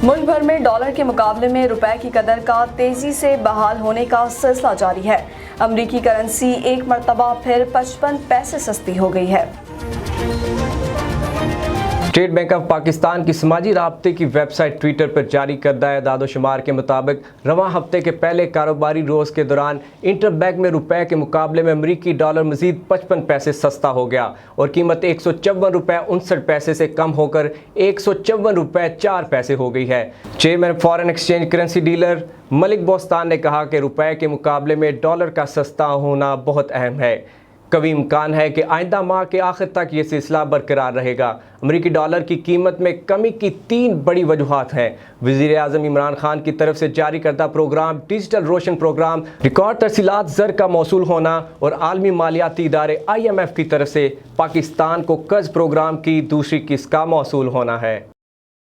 मुल्क भर में डॉलर के मुकाबले में रुपए की कदर का तेजी से बहाल होने का सिलसिला जारी है। अमरीकी करेंसी एक मरतबा फिर 55 पैसे सस्ती हो गई है। स्टेट बैंक ऑफ पाकिस्तान की समाजी राब्ते की वेबसाइट ट्विटर पर जारी करदा एदाद-ओ-शुमार के मुताबिक रवां हफ्ते के पहले कारोबारी रोज़ के दौरान इंटरबैंक में रुपए के मुकाबले में अमरीकी डॉलर मजीद 55 पैसे सस्ता हो गया और कीमत 154 रुपये 59 पैसे से कम होकर 154 रुपये 4 पैसे हो गई है। Chairman foreign exchange currency dealer Malik Bostan ने कहा कि रुपए के मुकाबले में डॉलर का सस्ता होना बहुत अहम है। कभी इम्कान है कि आइंदा माह के आखिर तक ये सिलसिला बरकरार रहेगा। अमरीकी डॉलर की कीमत में कमी की 3 बड़ी वजूहात हैं। वज़ीर आज़म इमरान खान की तरफ से जारी करदा प्रोग्राम डिजिटल रोशन प्रोग्राम, रिकॉर्ड तरसीलात ज़र का मौसूल होना और आलमी मालियाती इदारे IMF की तरफ से पाकिस्तान को कर्ज प्रोग्राम की दूसरी किस्त का मौसूल होना है।